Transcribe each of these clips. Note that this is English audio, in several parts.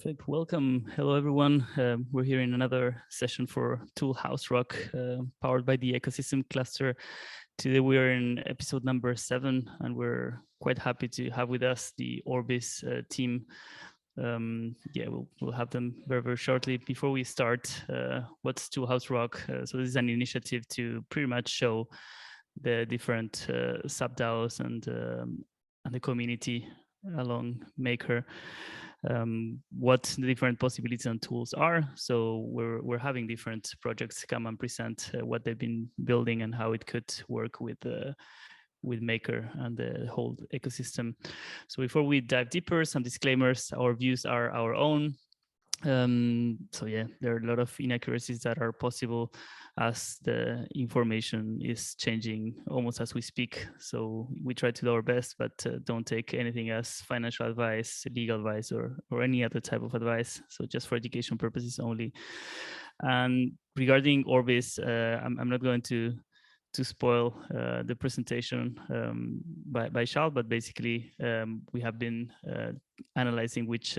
Perfect. Welcome. Hello, everyone. We're here in another session for Tool House Rock, powered by the Ecosystem cluster. Today we are in episode number 7, and we're quite happy to have with us the Orbis team. We'll have them very, very shortly. Before we start, what's Tool House Rock? So this is an initiative to pretty much show the different sub-DAOs and the community along Maker. What the different possibilities and tools are. So we're having different projects come and present what they've been building and how it could work with Maker and the whole ecosystem. So before we dive deeper, some disclaimers. Our views are our own. There are a lot of inaccuracies that are possible as the information is changing almost as we speak. So we try to do our best, but don't take anything as financial advice, legal advice, or any other type of advice. So just for education purposes only. And regarding Orbis, I'm not going to spoil the presentation by Charles, but basically we have been analyzing which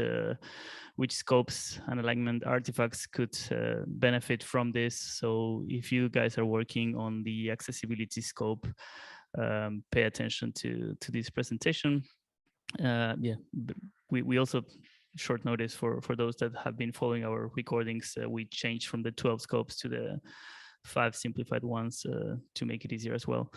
scopes and alignment artifacts could benefit from this. So if you guys are working on the accessibility scope, pay attention to this presentation. We also, short notice for those that have been following our recordings, we changed from the 12 scopes to the 5 simplified ones to make it easier as well.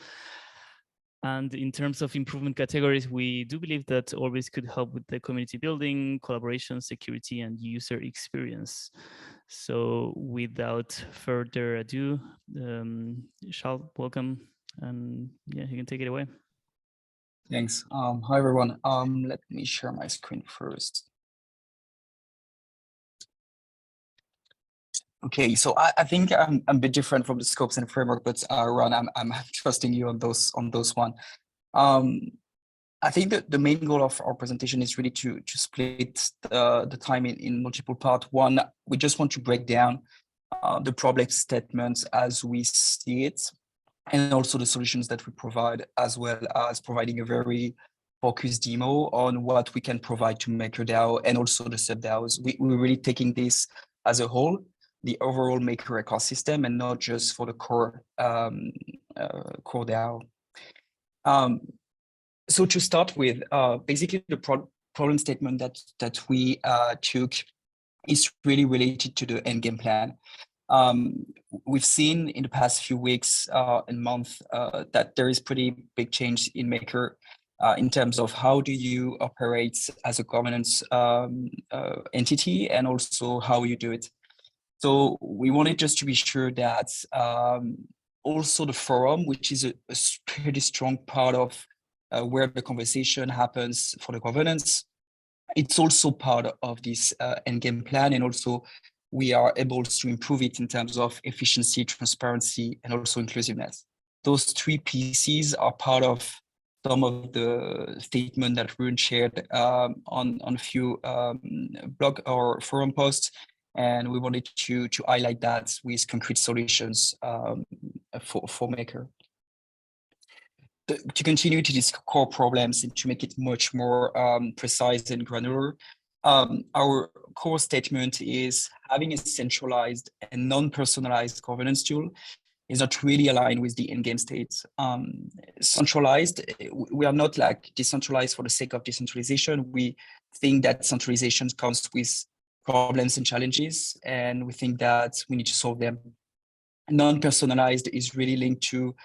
And in terms of improvement categories, we do believe that Orbis could help with the community building, collaboration, security, and user experience. So without further ado, Charles, welcome. And yeah, you can take it away. Thanks. Hi, everyone. Let me share my screen first. Okay, so I think I'm a bit different from the scopes and framework, but Ron, I'm trusting you on those one. I think that the main goal of our presentation is really to split the time in multiple parts. One, we just want to break down the problem statements as we see it, and also the solutions that we provide, as well as providing a very focused demo on what we can provide to MakerDAO and also the sub-DAOs. We're really taking this as a whole, the overall Maker ecosystem, and not just for the core DAO. So to start with, basically the problem statement that we took is really related to the endgame plan. We've seen in the past few weeks and months that there is pretty big change in Maker in terms of how do you operate as a governance entity, and also how you do it. So we wanted just to be sure that also the forum, which is a pretty strong part of where the conversation happens for the governance, it's also part of this endgame plan, and also we are able to improve it in terms of efficiency, transparency, and also inclusiveness. Those 3 pieces are part of some of the statement that Rune shared on a few blog or forum posts. And we wanted to highlight that with concrete solutions for Maker. To continue to these core problems and to make it much more precise and granular, our core statement is having a centralized and non-personalized governance tool is not really aligned with the endgame state. Centralized, we are not like decentralized for the sake of decentralization. We think that centralization comes with problems and challenges, and we think that we need to solve them. Non-personalized is really linked to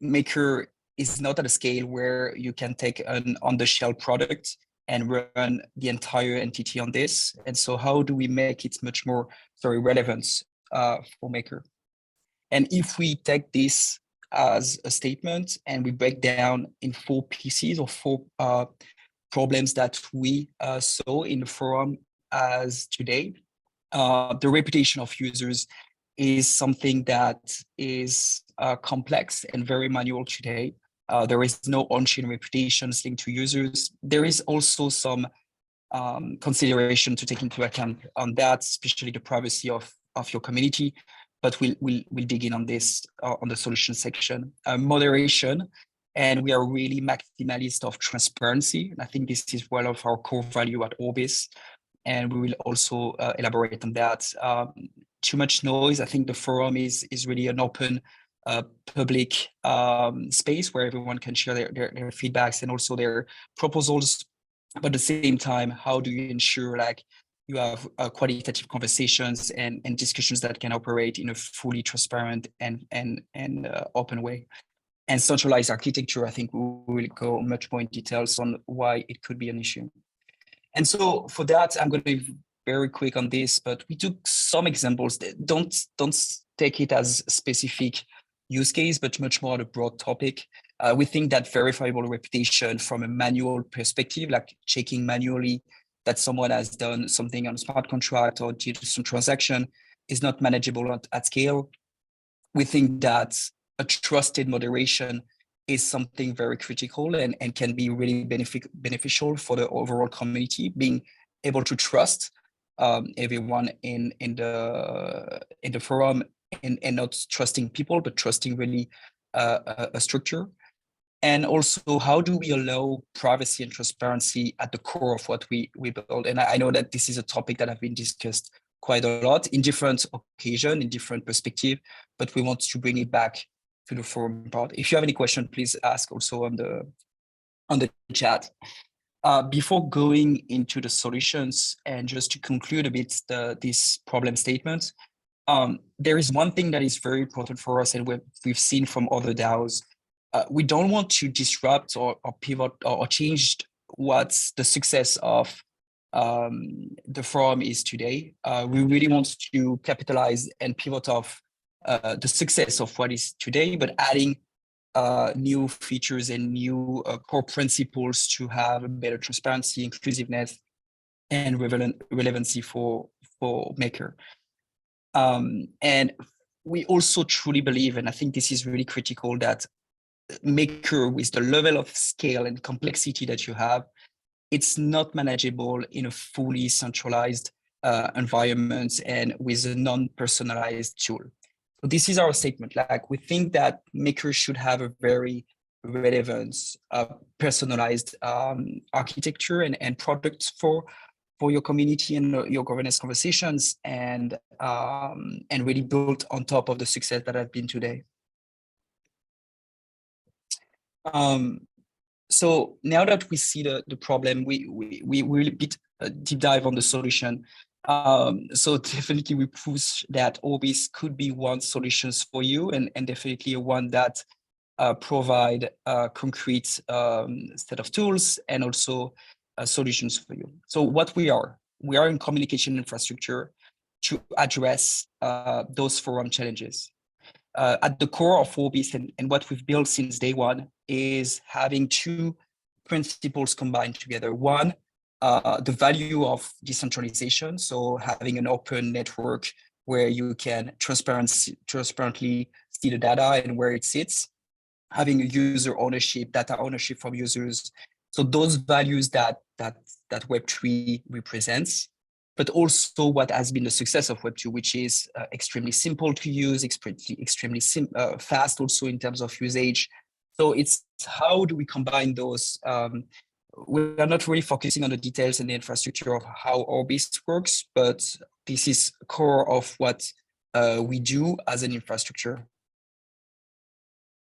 Maker is not at a scale where you can take an on-the-shelf product and run the entire entity on this. And so how do we make it much more relevant for Maker? And if we take this as a statement and we break down in 4 pieces or 4 problems that we saw in the forum as today, the reputation of users is something that is complex and very manual today. There is no on-chain reputations linked to users. There is also some consideration to take into account on that, especially the privacy of your community. But we'll dig in on this on the solution section. Moderation, and we are really maximalist of transparency. And I think this is one of our core value at Orbis. and we will also elaborate on that. Too much noise. I think the forum is really an open public space where everyone can share their feedbacks and also their proposals. But at the same time, how do you ensure like you have qualitative conversations and discussions that can operate in a fully transparent and open way? And centralized architecture, I think we will go much more in details on why it could be an issue. And so for that, I'm going to be very quick on this, but we took some examples. Don't take it as specific use case, but much more on a broad topic. We think that verifiable reputation from a manual perspective, like checking manually that someone has done something on a smart contract or did some transaction, is not manageable at scale. We think that a trusted moderation is something very critical and can be really beneficial for the overall community, being able to trust everyone in the forum and not trusting people, but trusting really a structure. And also, how do we allow privacy and transparency at the core of what we build? And I know that this is a topic that have been discussed quite a lot in different occasions, in different perspective, but we want to bring it back to the forum part. If you have any question, please ask also on the chat. Before going into the solutions and just to conclude a bit this problem statement, there is one thing that is very important for us and we've seen from other DAOs. We don't want to disrupt or pivot or change what's the success of the forum is today. We really want to capitalize and pivot off the success of what is today, but adding new features and new core principles to have a better transparency, inclusiveness, and relevancy for Maker. And we also truly believe, and I think this is really critical, that Maker, with the level of scale and complexity that you have, it's not manageable in a fully centralized environment and with a non-personalized tool. So this is our statement. Like, we think that Maker should have a very relevant, personalized architecture and products for your community and your governance conversations, and really built on top of the success that has been today. So now that we see the problem, we will deep dive on the solution. So definitely we push that Orbis could be one solutions for you, and definitely one that provide a concrete set of tools and also solutions for you. So what we are in communication infrastructure to address those forum challenges. At the core of Orbis and what we've built since day one is having two principles combined together. One, the value of decentralization, so having an open network where you can transparently see the data and where it sits, having a user ownership, data ownership from users. So those values that Web3 represents, but also what has been the success of Web2, which is extremely simple to use, extremely fast also in terms of usage. So it's how do we combine those? We are not really focusing on the details and the infrastructure of how Orbis works, but this is core of what we do as an infrastructure.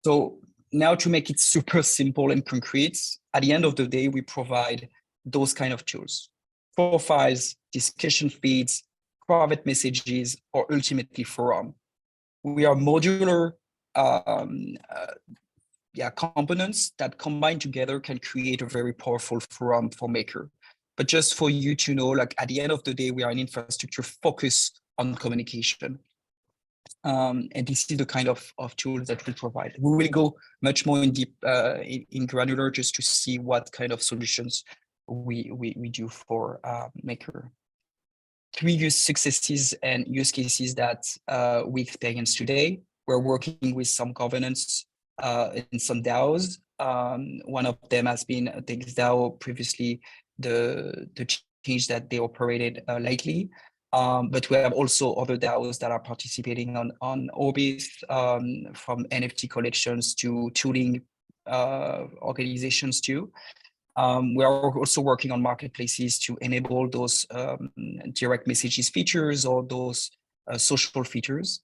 So now to make it super simple and concrete, at the end of the day, we provide those kind of tools: profiles, discussion feeds, private messages, or ultimately forum. We are modular components that combined together can create a very powerful forum for Maker. But just for you to know, like, at the end of the day, we are an infrastructure focused on communication. And this is the kind of tools that we provide. We will go much more in deep, in granular, just to see what kind of solutions we do for Maker. 3 use successes and use cases that we experience today. We're working with some governance in some DAOs. One of them has been the DAO previously, the change that they operated lately. But we have also other DAOs that are participating on Orbis, from NFT collections to tooling organizations too. We are also working on marketplaces to enable those direct messages features or those social features.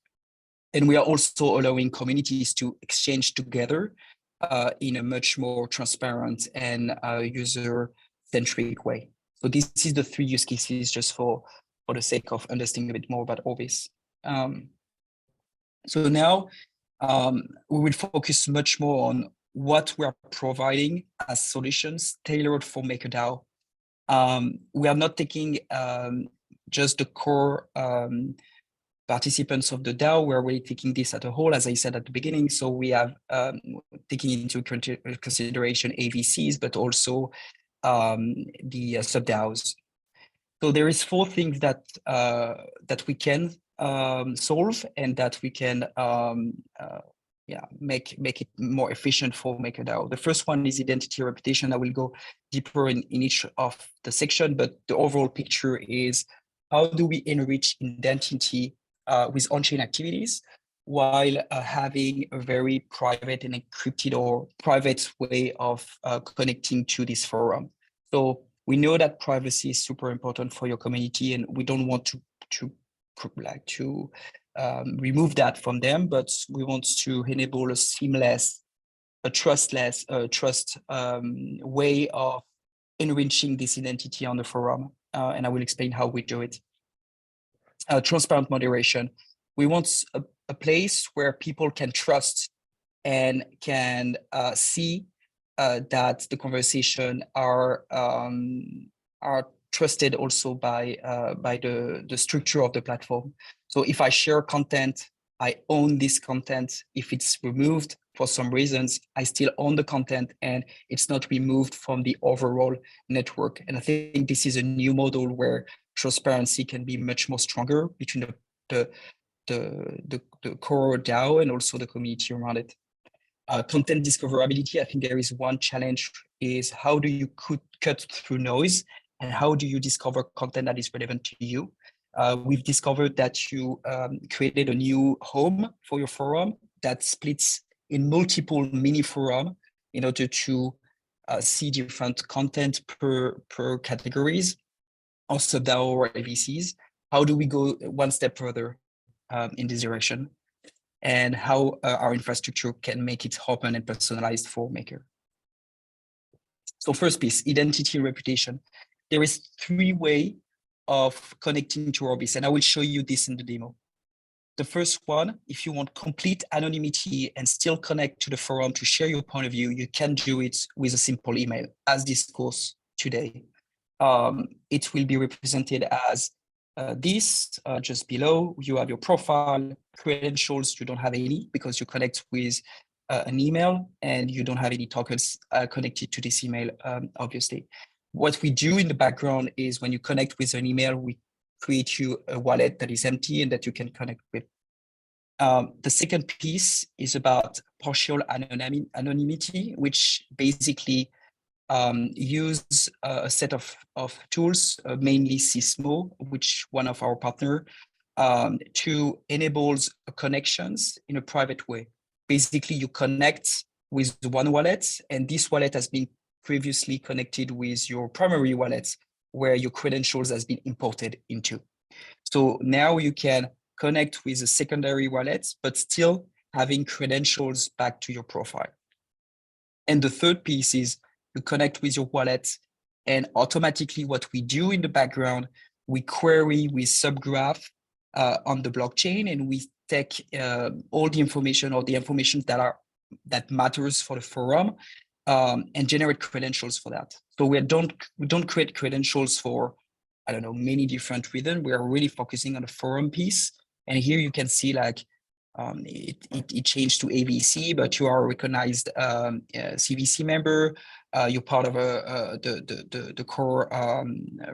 And we are also allowing communities to exchange together in a much more transparent and user-centric way. So this is the 3 use cases just for the sake of understanding a bit more about Orbis. So now we will focus much more on what we are providing as solutions tailored for MakerDAO. We are not taking just the core participants of the DAO. We're really taking this as a whole, as I said at the beginning. So we have taking into consideration AVCs, but also the sub-DAOs. So there is 4 things that we can solve and that we can make it more efficient for MakerDAO. The first one is identity reputation. I will go deeper in each of the section, but the overall picture is how do we enrich identity with on-chain activities while having a very private and encrypted or private way of connecting to this forum. So we know that privacy is super important for your community, and we don't want to remove that from them, but we want to enable a seamless, trust way of enriching this identity on the forum. And I will explain how we do it. Transparent moderation. We want a place where people can trust and can see that the conversation are trusted also by the structure of the platform. So if I share content, I own this content. If it's removed for some reasons, I still own the content and it's not removed from the overall network. And I think this is a new model where transparency can be much more stronger between the core DAO and also the community around it. Content discoverability, I think there is one challenge is how do you cut through noise and how do you discover content that is relevant to you? We've discovered that you created a new home for your forum that splits in multiple mini forum in order to see different content per categories, also DAO or AVCs. How do we go one step further in this direction? And how our infrastructure can make it open and personalized for Maker. So first piece, identity and reputation. There is 3 ways of connecting to Orbis, and I will show you this in the demo. The first one, if you want complete anonymity and still connect to the forum to share your point of view, you can do it with a simple email, as discussed today. It will be represented as just below. You have your profile, credentials, you don't have any because you connect with an email and you don't have any tokens connected to this email, obviously. What we do in the background is when you connect with an email, we create you a wallet that is empty and that you can connect with. The second piece is about partial anonymity, which basically use a set of tools, mainly Sysmo, which one of our partner, to enable connections in a private way. Basically, you connect with one wallet, and this wallet has been previously connected with your primary wallet, where your credentials has been imported into. So now you can connect with a secondary wallet, but still having credentials back to your profile. And the third piece is you connect with your wallet, and automatically what we do in the background, we query with subgraph on the blockchain, and we take all the information or the information that matters for the forum and generate credentials for that. So we don't create credentials for, I don't know, many different reasons. We are really focusing on the forum piece. And here you can see like it changed to AVC, but you are a recognized CVC member. You're part of the core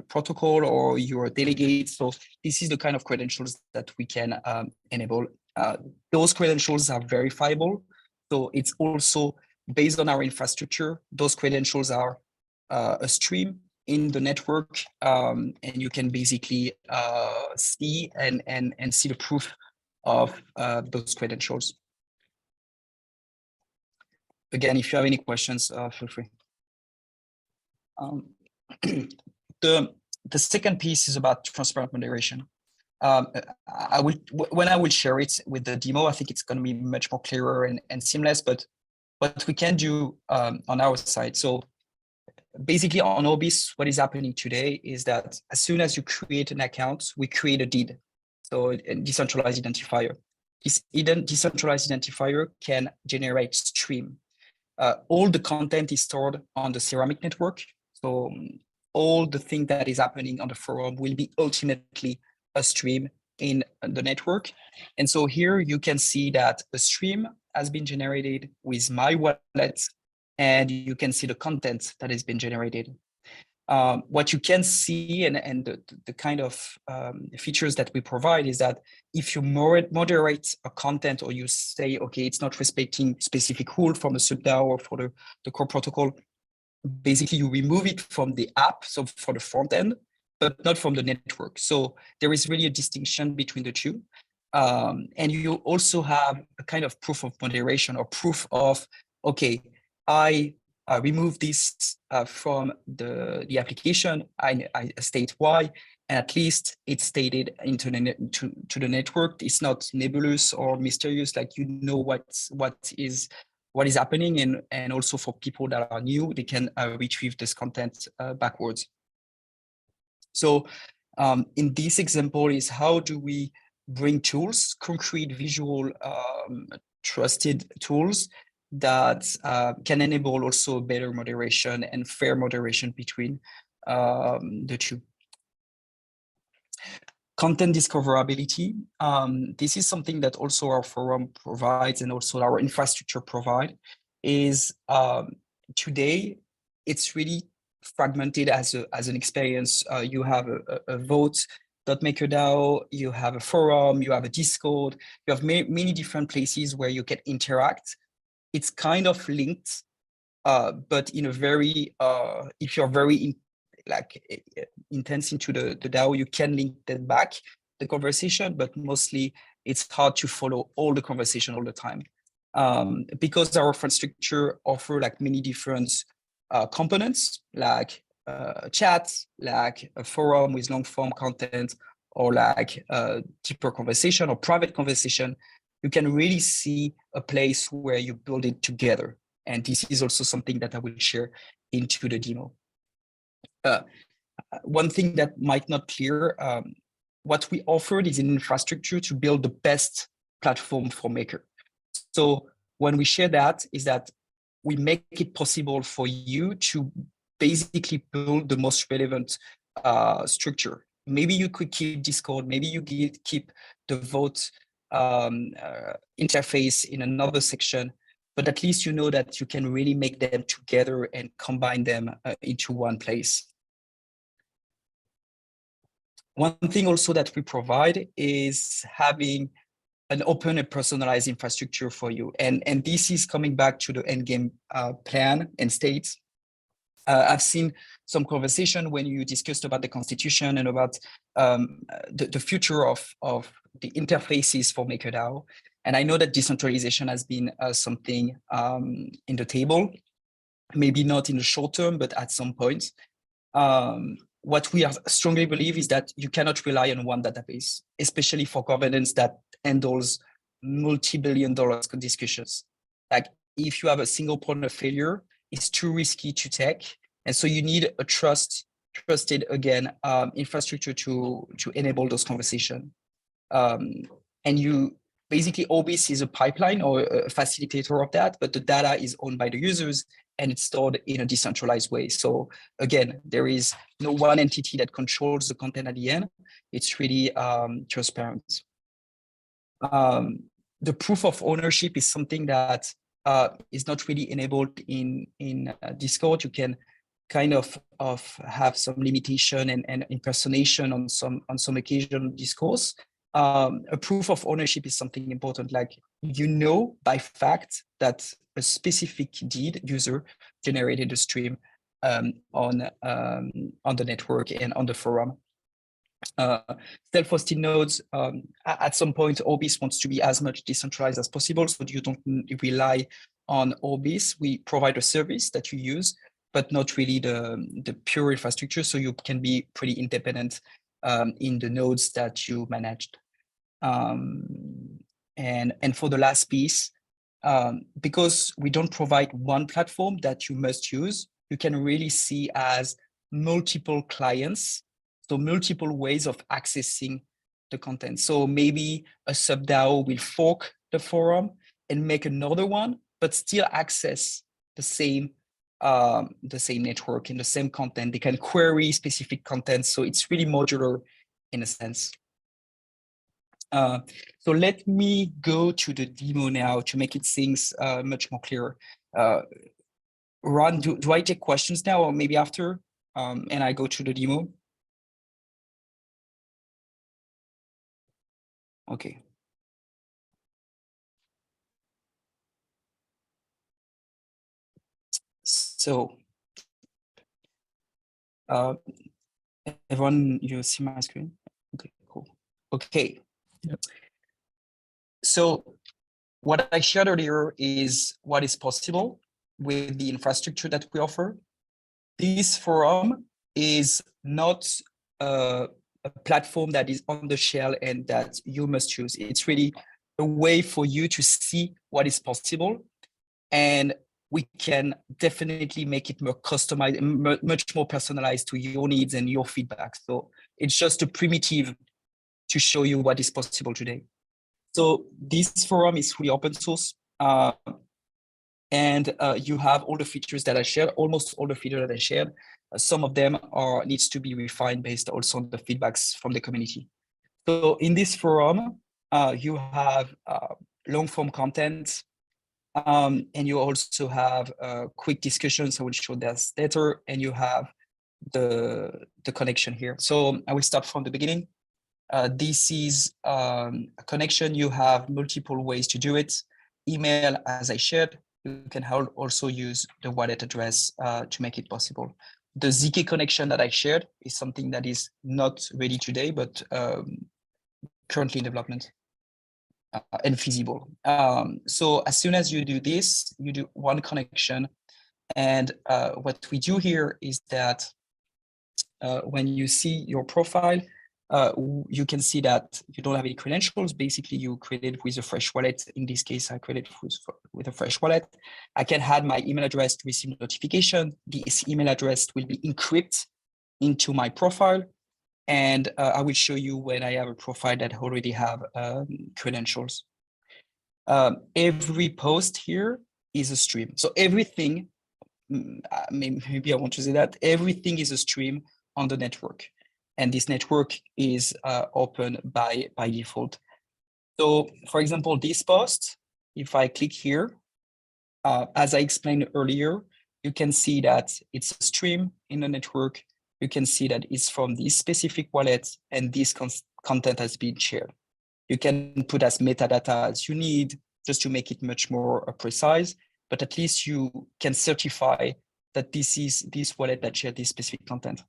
protocol, or you're a delegate. So this is the kind of credentials that we can enable. Those credentials are verifiable. So it's also based on our infrastructure. Those credentials are a stream in the network, and you can basically see and see the proof of those credentials. Again, if you have any questions, feel free. The second piece is about transparent moderation. When I will share it with the demo, I think it's going to be much more clearer and seamless, but what we can do on our side. So basically on Orbis, what is happening today is that as soon as you create an account, we create a deed. So a decentralized identifier. This decentralized identifier can generate stream. All the content is stored on the Ceramic network. So all the thing that is happening on the forum will be ultimately a stream in the network. And so here you can see that a stream has been generated with my wallet, and you can see the content that has been generated. What you can see and the kind of features that we provide is that if you moderate a content, or you say, okay, it's not respecting specific rule from the sub-DAO or for the core protocol, basically you remove it from the app, so for the front end, but not from the network. So there is really a distinction between the two. And you also have a kind of proof of moderation, or proof of, okay, I remove this from the application, I state why, and at least it's stated into to the network. It's not nebulous or mysterious, like you know what is happening, and also for people that are new, they can retrieve this content backwards. So in this example is how do we bring tools, concrete, visual, trusted tools that can enable also better moderation and fair moderation between the two. Content discoverability. This is something that also our forum provides, and also our infrastructure provide. Is today it's really fragmented as an experience. You have a vote.MakerDAO, you have a forum, you have a Discord, you have many different places where you can interact. It's kind of linked, but in a very, if you're very intense into the DAO, you can link that back, the conversation, but mostly it's hard to follow all the conversation all the time. Because our infrastructure offer like many different components, like a chat, like a forum with long form content, or like a deeper conversation or private conversation, you can really see a place where you build it together. And this is also something that I will share into the demo. One thing that might not clear, what we offered is an infrastructure to build the best platform for Maker. So when we share that, is that we make it possible for you to basically build the most relevant structure. Maybe you could keep Discord, maybe you keep the vote interface in another section, but at least you know that you can really make them together and combine them into one place. One thing also that we provide is having an open and personalized infrastructure for you. And this is coming back to the endgame plan and states. I've seen some conversation when you discussed about the constitution and about the future of the interfaces for MakerDAO. And I know that decentralization has been something in the table, maybe not in the short term, but at some point. What we strongly believe is that you cannot rely on one database, especially for governance that handles multi-billion-dollar discussions. Like if you have a single point of failure, it's too risky to take. And so you need a trusted, again, infrastructure to enable those conversations. And you basically, Orbis is a pipeline or a facilitator of that, but the data is owned by the users and it's stored in a decentralized way. So again, there is no one entity that controls the content at the end. It's really transparent. The proof of ownership is something that is not really enabled in Discord. You can kind of have some limitation and impersonation on some occasion discourse. A proof of ownership is something important, like you know by fact that a specific deed user generated a stream on the network and on the forum. Self-hosted nodes, at some point, Orbis wants to be as much decentralized as possible, so you don't rely on Orbis. We provide a service that you use but not really the pure infrastructure. So you can be pretty independent in the nodes that you managed. And for the last piece, because we don't provide one platform that you must use, you can really see as multiple clients, so multiple ways of accessing the content. So maybe a sub-DAO will fork the forum and make another one, but still access the same network and the same content. They can query specific content, so it's really modular in a sense. So let me go to the demo now to make it things much more clear. Ron, do I take questions now or maybe after? And I go to the demo? Okay. So, everyone, you see my screen? Okay, cool. Okay. Yep. So what I shared earlier is what is possible with the infrastructure that we offer. This forum is not a platform that is on the shell and that you must choose. It's really a way for you to see what is possible. And we can definitely make it more customized, much more personalized to your needs and your feedback. So it's just a primitive to show you what is possible today. So this forum is fully open source. And you have all the features that I shared, almost all the features that I shared. Some of them needs to be refined based also on the feedbacks from the community. So in this forum, you have long form content, and you also have quick discussions. I will show that later, and you have the connection here. So I will start from the beginning. This is a connection. You have multiple ways to do it. Email, as I shared. You can also use the wallet address to make it possible. The ZK connection that I shared is something that is not ready today, but currently in development and feasible. So as soon as you do this, you do one connection. And what we do here is that when you see your profile, you can see that you don't have any credentials. Basically, you created with a fresh wallet. In this case, I created with a fresh wallet. I can add my email address to receive notification. This email address will be encrypted into my profile. And I will show you when I have a profile that already have credentials. Every post here is a stream. So everything, maybe I want to say that, everything is a stream on the network. And this network is open by default. So for example, this post, if I click here, as I explained earlier, you can see that it's a stream in the network. You can see that it's from this specific wallet and this content has been shared. You can put as metadata as you need just to make it much more precise, but at least you can certify that this is this wallet that shared this specific content.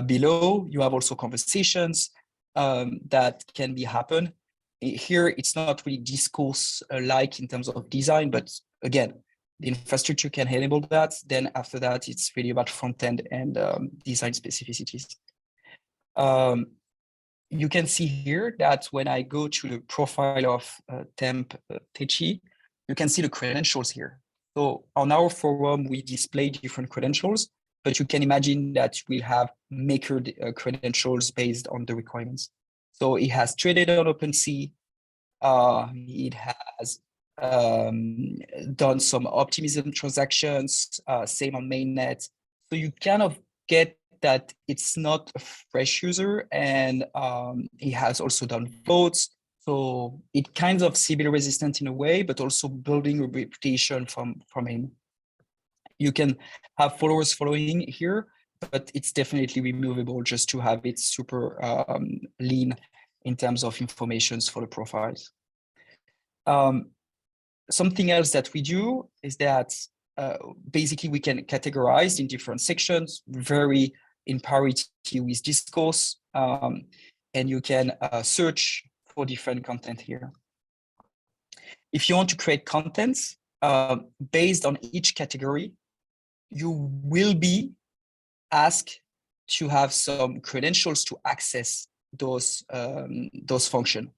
Below, you have also conversations that can be happen. Here, it's not really discourse-like in terms of design, but again, the infrastructure can enable that. Then after that, it's really about front-end and design specificities. You can see here that when I go to the profile of Temp Techi, you can see the credentials here. So on our forum, we display different credentials, but you can imagine that we'll have maker credentials based on the requirements. So it has traded on OpenSea. It has done some optimism transactions, same on mainnet. So you kind of get that it's not a fresh user, and he has also done votes. So it kind of CB resistant in a way, but also building a reputation from him. You can have followers following here, but it's definitely removable just to have it super lean in terms of informations for the profiles. Something else that we do is that basically we can categorize in different sections, very in parity with discourse, and you can search for different content here. If you want to create content based on each category, you will be asked to have some credentials to access those functions.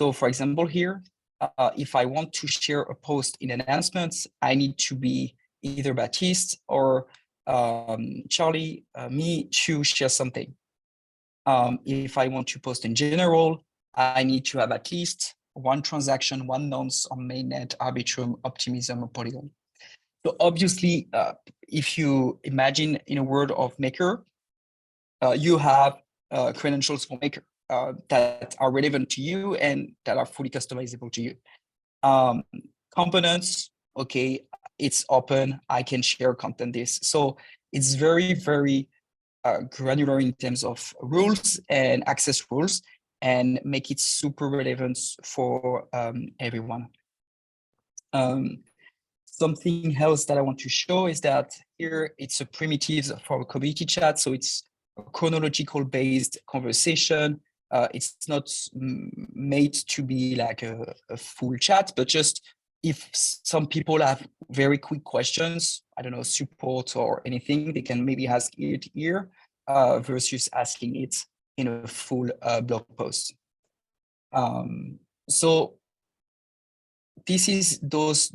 So for example, here, if I want to share a post in announcements, I need to be either Baptiste or Charlie, me, to share something. If I want to post in general, I need to have at least one transaction, one nonce on mainnet, Arbitrum, Optimism, or Polygon. So obviously, if you imagine in a world of Maker, you have credentials for Maker that are relevant to you and that are fully customizable to you. Components, okay, it's open, I can share content this. So it's very, very granular in terms of rules and access rules, and make it super relevant for everyone. Something else that I want to show is that here it's a primitive for a community chat. So it's a chronological based conversation. It's not made to be like a full chat, but just if some people have very quick questions, I don't know, support or anything, they can maybe ask ear to ear versus asking it in a full blog post. So this is those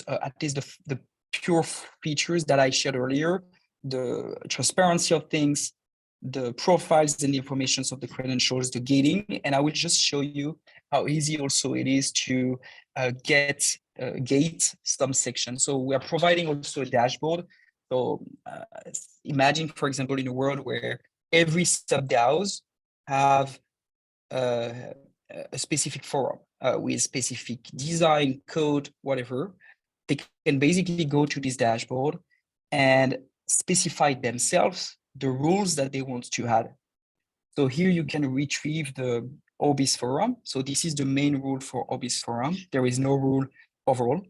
at least the pure features that I shared earlier, the transparency of things, the profiles and the information of the credentials, the gating, and I will just show you how easy also it is to gate some sections. So we are providing also a dashboard. So imagine, for example, in a world where every sub-DAOs have a specific forum with specific design, code, whatever. They can basically go to this dashboard and specify themselves the rules that they want to add. So here you can retrieve the Orbis forum. So this is the main rule for Orbis forum. There is no rule overall.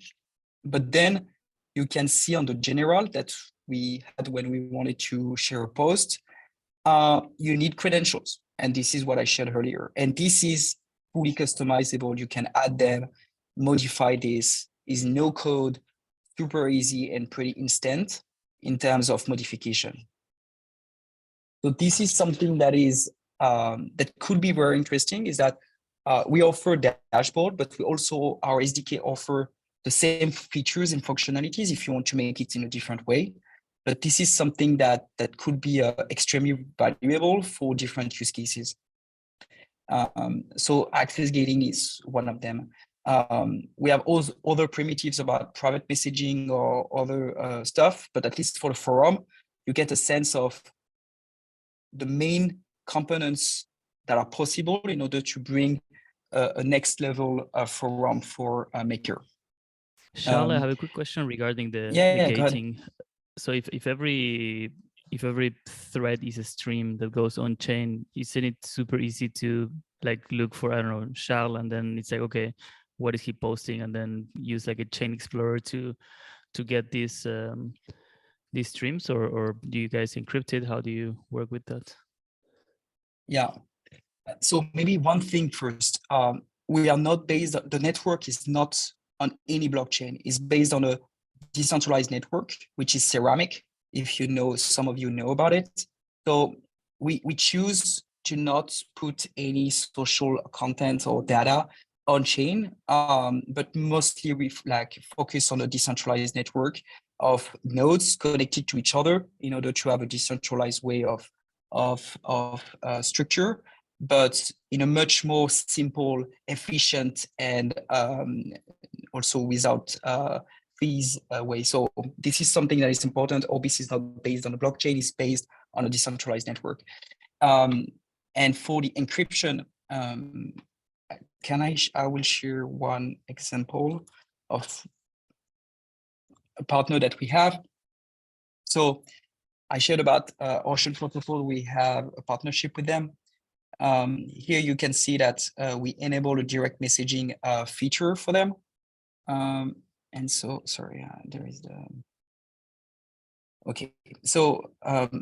But then you can see on the general that we had when we wanted to share a post, you need credentials. And this is what I shared earlier. And this is fully customizable. You can add them, modify this, is no code, super easy and pretty instant in terms of modification. So this is something that is that could be very interesting, is that we offer dashboard, but we also, our SDK offer the same features and functionalities if you want to make it in a different way. But this is something that could be extremely valuable for different use cases. So access gating is one of them. We have also other primitives about private messaging or other stuff, but at least for the forum, you get a sense of the main components that are possible in order to bring a next level forum for Maker. Charles, I have a quick question regarding the gating. So if every thread is a stream that goes on chain, isn't it super easy to like look for, I don't know, Charles, and then it's like, okay, what is he posting, and then use like a chain explorer to get these streams, or do you guys encrypt it? How do you work with that? Yeah, so maybe one thing first, we are not based, the network is not on any blockchain. It's based on a decentralized network, which is Ceramic, if you know, some of you know about it. So we choose to not put any social content or data on chain, but mostly we like focus on a decentralized network of nodes connected to each other in order to have a decentralized way of structure, but in a much more simple, efficient, and also without fees way. So this is something that is important. Orbis is not based on a blockchain; it's based on a decentralized network. And for the encryption, I will share one example of a partner that we have. So I shared about Ocean Protocol. We have a partnership with them. Here you can see that we enable a direct messaging feature for them. And so, sorry, there is the, okay. So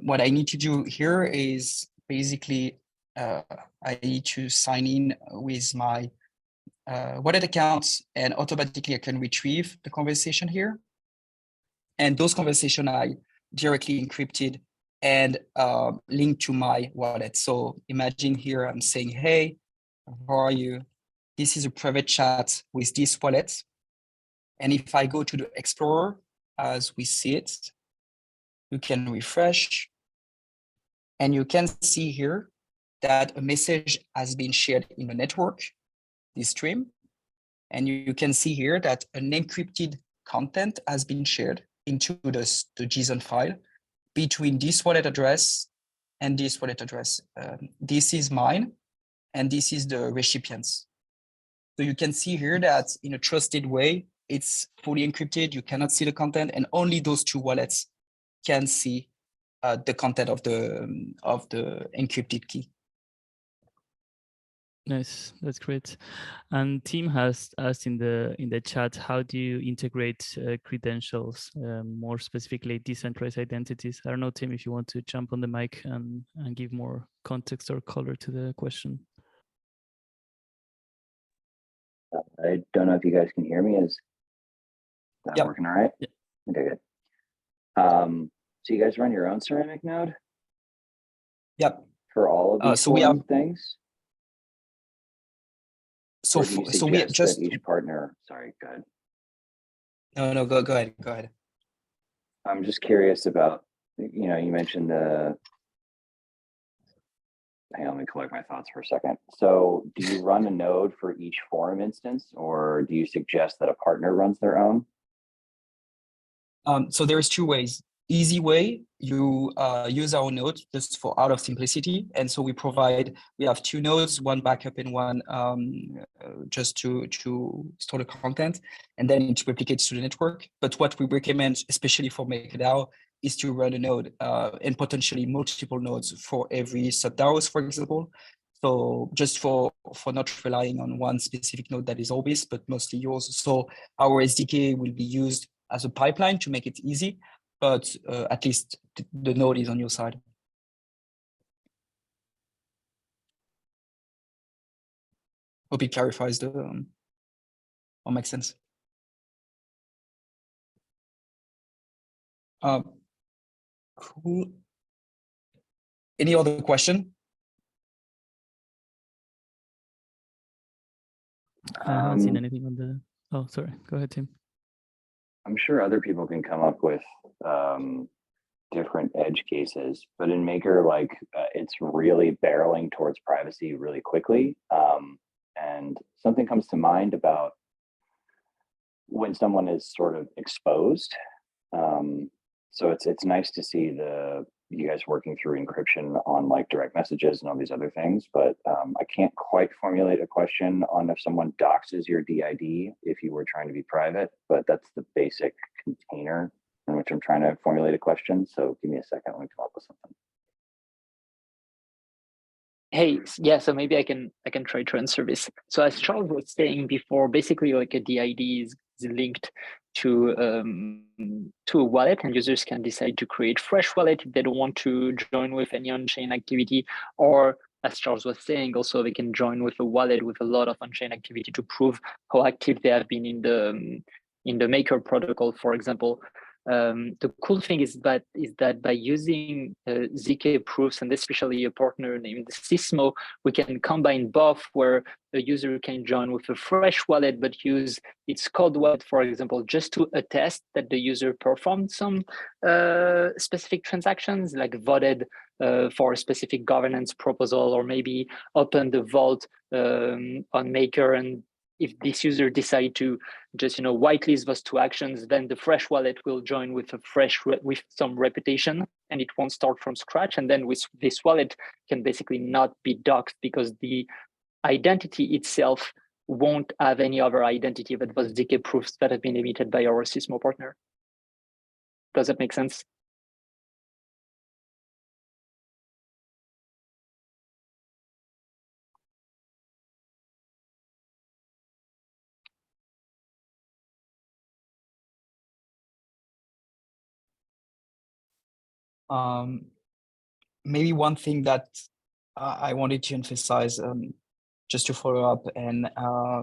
what I need to do here is basically, I need to sign in with my wallet account, and automatically I can retrieve the conversation here. And those conversations are directly encrypted and linked to my wallet. So imagine here I'm saying, hey, how are you? This is a private chat with this wallet. And if I go to the Explorer, as we see it, you can refresh. And you can see here that a message has been shared in the network, this stream. And you can see here that an encrypted content has been shared into the JSON file between this wallet address and this wallet address. This is mine, and this is the recipient's. So you can see here that in a trusted way, it's fully encrypted. You cannot see the content, and only those two wallets can see the content of the encrypted key. Nice, that's great. And Tim has asked in the chat, how do you integrate credentials, more specifically decentralized identities? I don't know, Tim, if you want to jump on the mic and give more context or color to the question. I don't know if you guys can hear me. Is that working all right? Yeah. Okay, good. So you guys run your own ceramic node? Yep. For all of these so we have things? So we just each partner. Sorry, go ahead. No, go ahead. Go ahead. I'm just curious about, you mentioned the. Hang on, let me collect my thoughts for a second. So, do you run a node for each forum instance, or do you suggest that a partner runs their own? So there's two ways. Easy way, you use our node just for out of simplicity, and so we have two nodes, one backup and one just to store the content, and then it replicates to the network. But what we recommend, especially for MakerDAO, is to run a node and potentially multiple nodes for every sub-DAOs, for example. So just for not relying on one specific node that is Orbis, but mostly yours. So our SDK will be used as a pipeline to make it easy, but at least the node is on your side. Hope it clarifies the or makes sense. Cool. Any other question? I haven't seen anything on the. Oh, sorry. Go ahead, Tim. I'm sure other people can come up with different edge cases, but in Maker, it's really barreling towards privacy really quickly. And something comes to mind about when someone is sort of exposed. So it's nice to see you guys working through encryption on direct messages and all these other things, but I can't quite formulate a question on if someone doxes your DID if you were trying to be private, but that's the basic container in which I'm trying to formulate a question. So give me a second, let me come up with something. Hey, yeah, so maybe I can try to answer this. So as Charles was saying before, basically a DID is linked to a wallet, and users can decide to create fresh wallet if they don't want to join with any on-chain activity, or as Charles was saying, also they can join with a wallet with a lot of on-chain activity to prove how active they have been in the Maker protocol, for example. The cool thing is that by using ZK proofs, and especially a partner named Sysmo, we can combine both, where the user can join with a fresh wallet but use its cold wallet, for example, just to attest that the user performed some specific transactions, like voted for a specific governance proposal, or maybe opened the vault on Maker. And if this user decide to just whitelist those two actions, then the fresh wallet will join with with some reputation, and it won't start from scratch. And then with this wallet can basically not be doxed, because the identity itself won't have any other identity that was ZK proofs that have been emitted by our Sysmo partner. Does that make sense? Maybe one thing that I wanted to emphasize, just to follow up and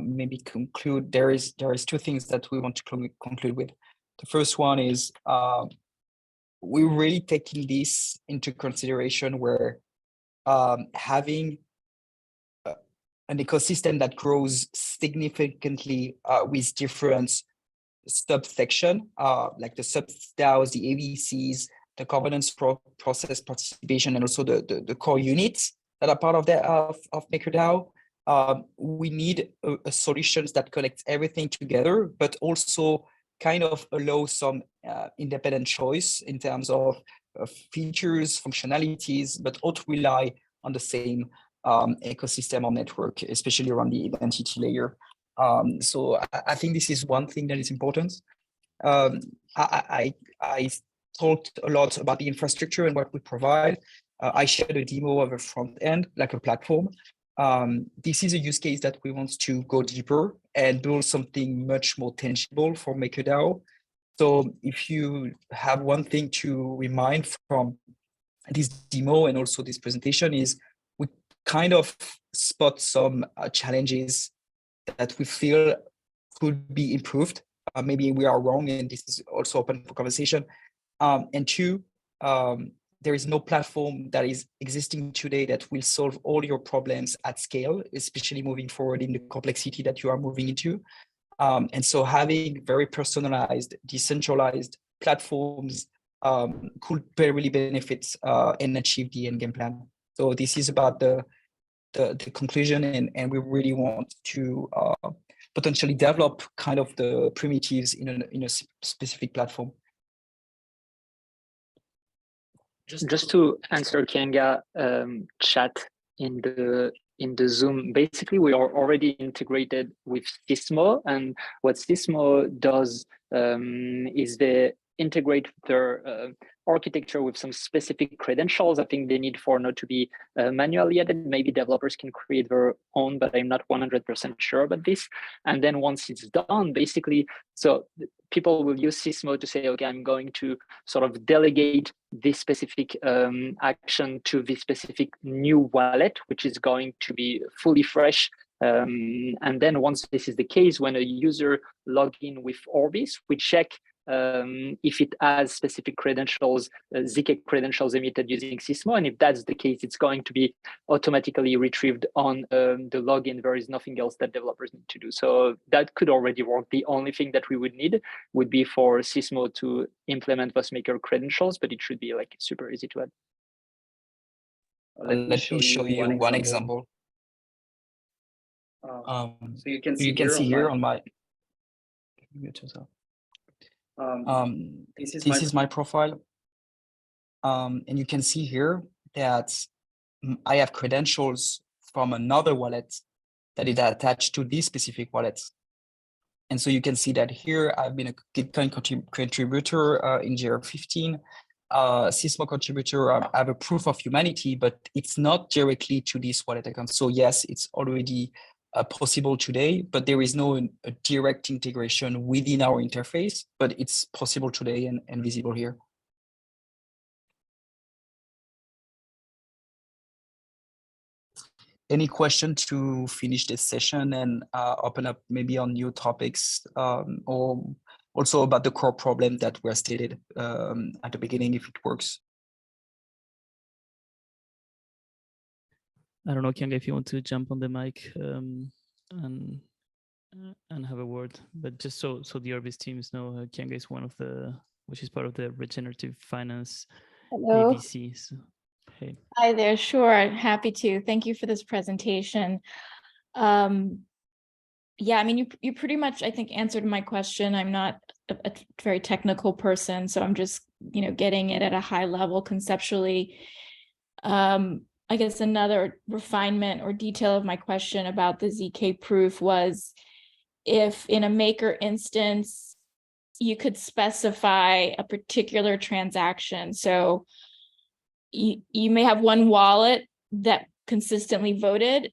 maybe conclude, there is two things that we want to conclude with. The first one is we're really taking this into consideration where having an ecosystem that grows significantly with different subsection, like the sub-DAOs, the ABCs, the governance process participation, and also the core units that are part of that of MakerDAO. We need a solutions that connect everything together, but also kind of allow some independent choice in terms of features, functionalities, but all to rely on the same ecosystem or network, especially around the identity layer. So I think this is one thing that is important. I talked a lot about the infrastructure and what we provide. I shared a demo of a front end, like a platform. This is a use case that we want to go deeper and build something much more tangible for MakerDAO. So if you have one thing to remind from this demo and also this presentation is we kind of spot some challenges that we feel could be improved. Maybe we are wrong, and this is also open for conversation. And two, there is no platform that is existing today that will solve all your problems at scale, especially moving forward in the complexity that you are moving into. And so having very personalized, decentralized platforms could really benefit and achieve the end game plan. So this is about the conclusion, and we really want to potentially develop kind of the primitives in a specific platform. Just to answer Kenga chat in the Zoom, basically we are already integrated with Sysmo, and what Sysmo does is they integrate their architecture with some specific credentials. I think they need for not to be manually added. Maybe developers can create their own, but I'm not 100% sure about this. And then once it's done, basically, so people will use Sysmo to say, okay, I'm going to sort of delegate this specific action to this specific new wallet, which is going to be fully fresh. And then once this is the case, when a user log in with Orbis, we check if it has specific credentials, ZK credentials emitted using Sysmo. And if that's the case, it's going to be automatically retrieved on the login. There is nothing else that developers need to do. So that could already work. The only thing that we would need would be for Sysmo to implement those Maker credentials, but it should be like super easy to add. Let me show you one example. So you can see, here on my this is my profile. And you can see here that I have credentials from another wallet that is attached to this specific wallet. And so you can see that here I've been a Gitcoin contributor in GR15, Sysmo contributor. I have a proof of humanity, but it's not directly to this wallet account. So yes, it's already possible today, but there is no a direct integration within our interface, but it's possible today and visible here. Any question to finish this session and open up maybe on new topics or also about the core problem that were stated at the beginning, if it works? I don't know, Kenga, if you want to jump on the mic and have a word, but just so the Orbis teams know, Kenga is which is part of the regenerative finance ABC. So, hey. Hi there, sure, happy to. Thank you for this presentation. Yeah, I mean, you pretty much, I think, answered my question. I'm not a very technical person, so I'm just, getting it at a high level conceptually. I guess another refinement or detail of my question about the ZK proof was if in a Maker instance, you could specify a particular transaction. So you may have one wallet that consistently voted,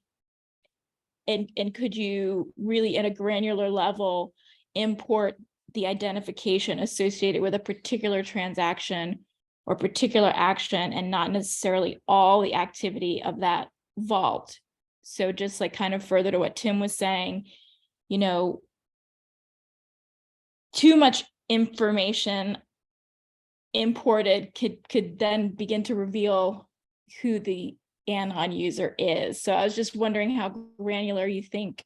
and could you really at a granular level import the identification associated with a particular transaction or particular action and not necessarily all the activity of that vault? So just like kind of further to what Tim was saying, too much information imported could then begin to reveal who the anon user is. So I was just wondering how granular you think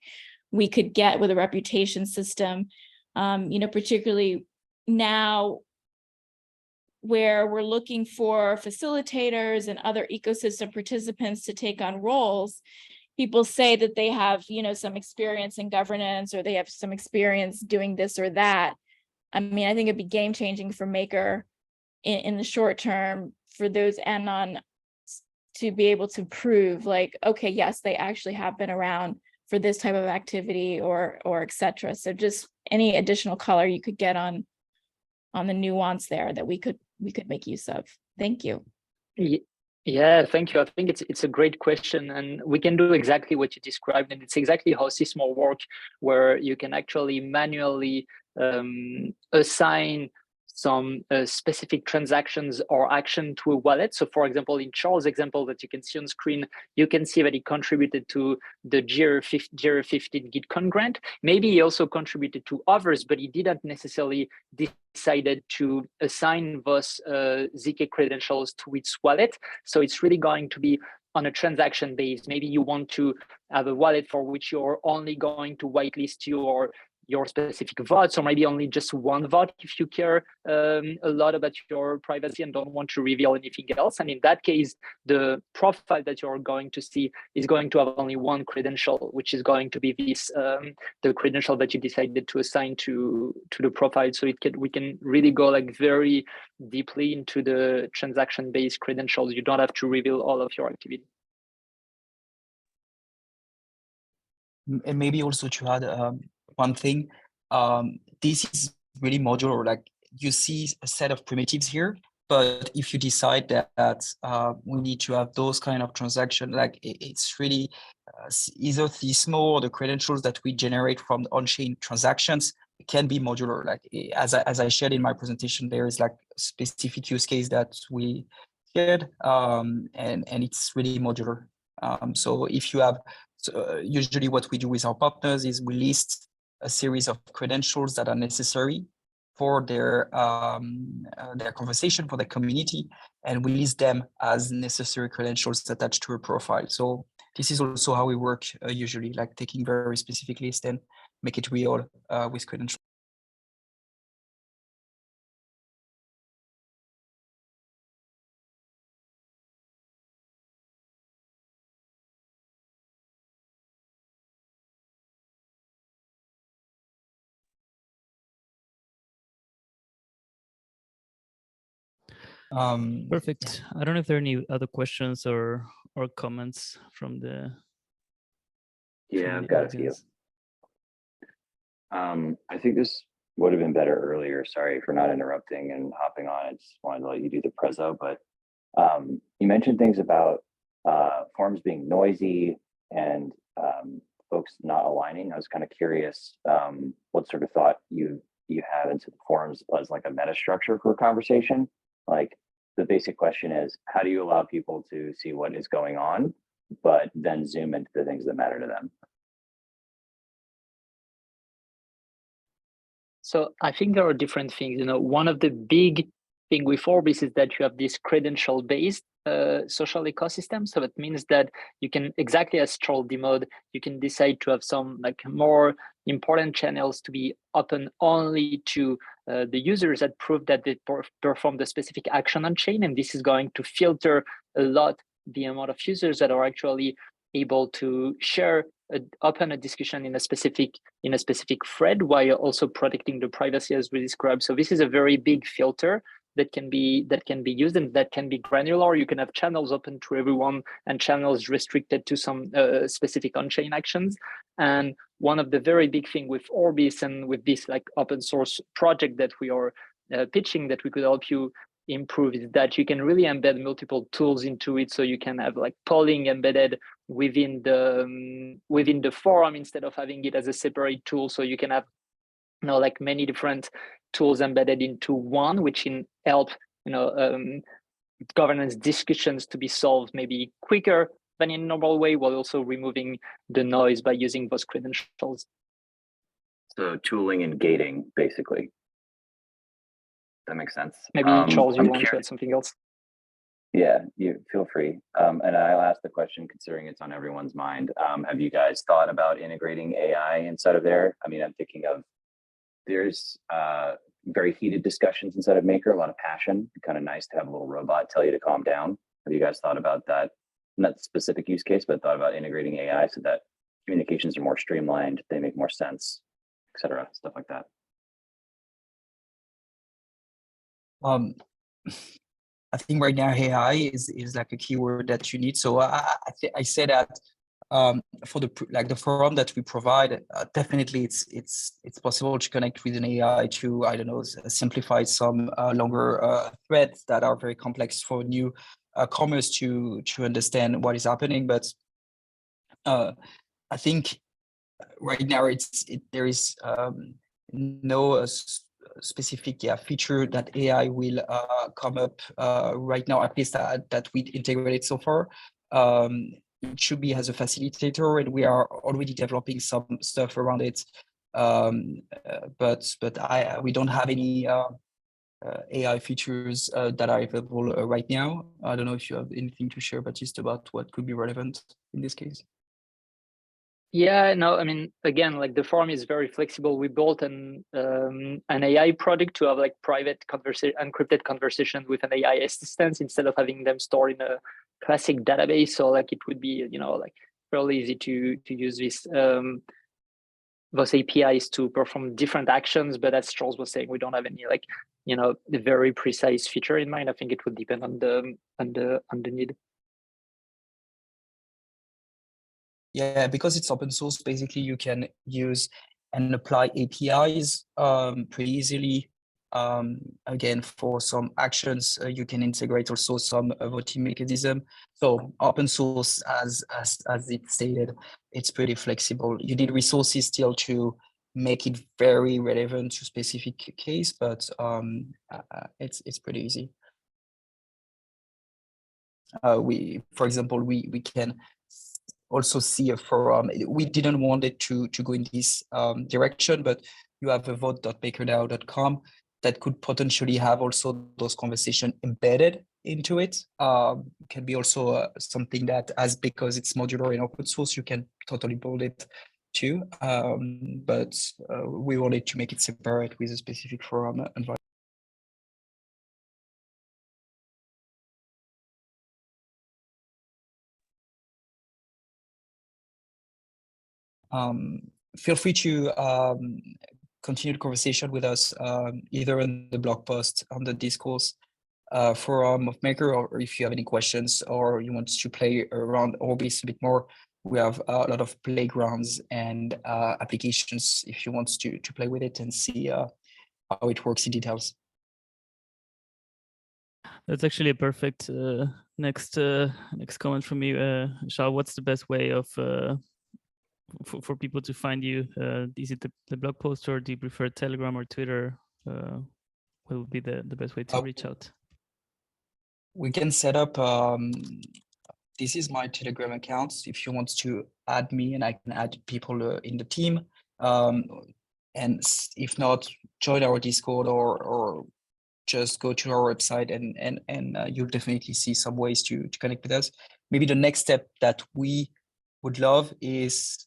we could get with a reputation system, particularly now where we're looking for facilitators and other ecosystem participants to take on roles. People say that they have, some experience in governance, or they have some experience doing this or that. I mean, I think it'd be game changing for Maker in the short term for those anon to be able to prove like, okay, yes, they actually have been around for this type of activity or et cetera. So just any additional color you could get on the nuance there that we could make use of. Thank you. Yeah, thank you. I think it's a great question, and we can do exactly what you described, and it's exactly how Sysmore work, where you can actually manually assign some specific transactions or action to a wallet. So for example, in Charles' example that you can see on screen, you can see that he contributed to the GR15 GitCon grant. Maybe he also contributed to others, but he didn't necessarily decided to assign those ZK credentials to its wallet. So it's really going to be on a transaction base. Maybe you want to have a wallet for which you're only going to whitelist your specific votes, or maybe only just one vote if you care a lot about your privacy and don't want to reveal anything else. And in that case, the profile that you're going to see is going to have only one credential, which is going to be this the credential that you decided to assign to the profile. So we can really go like very deeply into the transaction-based credentials. You don't have to reveal all of your activity. And maybe also to add one thing, this is really modular. Like you see a set of primitives here, but if you decide that we need to have those kind of transactions, like it's really either Sysmore or the credentials that we generate from the on-chain transactions can be modular. Like as I shared in my presentation, there is like a specific use case that we shared, and it's really modular. So if you have, usually what we do with our partners is we list a series of credentials that are necessary for their conversation, for the community, and we list them as necessary credentials attached to a profile. So this is also how we work usually, like taking very specific list and make it real with credentials. Perfect. I don't know if there are any other questions or comments from the. Yeah, I've got a few. I think this would have been better earlier. Sorry for not interrupting and hopping on. I just wanted to let you do the prezzo, but you mentioned things about forums being noisy and folks not aligning. I was kind of curious what sort of thought you have into the forums as like a meta structure for a conversation. Like the basic question is, how do you allow people to see what is going on, but then zoom into the things that matter to them? So I think there are different things. One of the big thing with Orbis is that you have this credential-based social ecosystem. So that means that you can, exactly as Charles demoed, you can decide to have some like more important channels to be open only to the users that prove that they perform the specific action on chain. And this is going to filter a lot the amount of users that are actually able to share, open a discussion in a specific thread, while also protecting the privacy as we described. So this is a very big filter that can be used, and that can be granular. You can have channels open to everyone and channels restricted to some specific on-chain actions. And one of the very big thing with Orbis and with this like open source project that we are pitching that we could help you improve is that you can really embed multiple tools into it. So you can have like polling embedded within the forum instead of having it as a separate tool. So you can have like many different tools embedded into one, which can help governance discussions to be solved maybe quicker than in a normal way, while also removing the noise by using those credentials. So tooling and gating, basically. That makes sense. Maybe Charles, you I'm want to curious. add something else? Yeah, you feel free. And I'll ask the question considering it's on everyone's mind. Have you guys thought about integrating AI inside of there? I mean, I'm thinking of there's very heated discussions inside of Maker, a lot of passion. Kind of nice to have a little robot tell you to calm down. Have you guys thought about that? Not specific use case, but thought about integrating AI so that communications are more streamlined, they make more sense, et cetera, stuff like that. I think right now AI is like a keyword that you need. So I say that for the forum that we provide, definitely it's possible to connect with an AI to, I don't know, simplify some longer threads that are very complex for new commerce to understand what is happening. But I think right now there is no specific feature that AI will come up right now, at least that we integrated so far. It should be as a facilitator, and we are already developing some stuff around it. But we don't have any AI features that are available right now. I don't know if you have anything to share, Baptiste, about what could be relevant in this case. Yeah, no, I mean, again, like the forum is very flexible. We built an AI product to have like private encrypted conversation with an AI assistant instead of having them stored in a classic database. So like it would be, like fairly easy to use those APIs to perform different actions. But as Charles was saying, we don't have any like, the very precise feature in mind. I think it would depend on the need. Yeah, because it's open source, basically you can use and apply APIs pretty easily. Again, for some actions, you can integrate also some voting mechanism. So open source, as it stated, it's pretty flexible. You need resources still to make it very relevant to specific case, but it's pretty easy. For example, we can also see a forum. We didn't want it to go in this direction, but you have a vote.makerdao.com that could potentially have also those conversations embedded into it. Can be also something that, because it's modular and open source, you can totally build it too. But we wanted to make it separate with a specific forum environment. Feel free to continue the conversation with us, either in the blog post, on the discourse forum of Maker, or if you have any questions or you want to play around Orbis a bit more, we have a lot of playgrounds and applications if you want to play with it and see how it works in details. That's actually a perfect next comment from me, Charles. What's the best way of for people to find you? Is it the blog post, or do you prefer Telegram or Twitter? What would be the best way to reach out? We can set up, this is my Telegram account. If you want to add me, and I can add people in the team. And if not, join our Discord or just go to our website and you'll definitely see some ways to connect with us. Maybe the next step that we would love is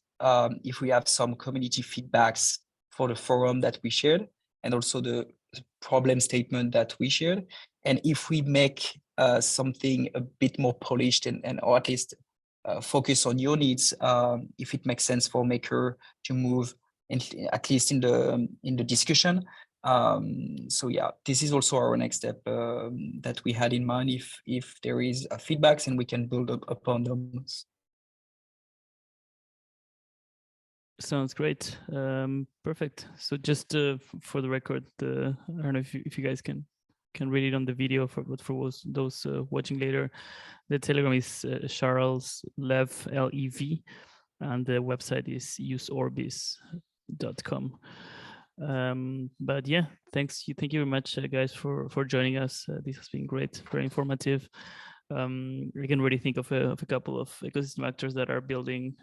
if we have some community feedbacks for the forum that we shared, and also the problem statement that we shared. And if we make something a bit more polished and or at least focus on your needs, if it makes sense for Maker to move at least in the discussion. So yeah, this is also our next step that we had in mind. If there is feedbacks, and we can build up upon them. Sounds great. Perfect. So just for the record, I don't know if you guys can read it on the video, but for those watching later, the Telegram is Charles Lev, L-E-V, and the website is useorbis.com. But yeah, thank you very much, guys, for joining us. This has been great, very informative. I can really think of a couple of ecosystem actors that are building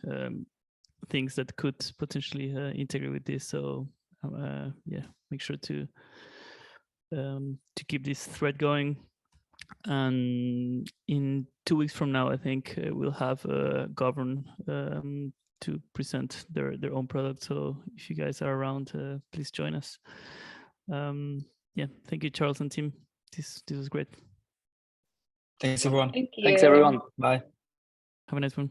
things that could potentially integrate with this. So yeah, make sure to to keep this thread going. And in 2 weeks from now, I think we'll have Govern to present their own product. So if you guys are around, please join us. Yeah, thank you, Charles and Tim. This was great. Thanks, everyone. Thank you. Thanks, everyone. Bye. Have a nice one.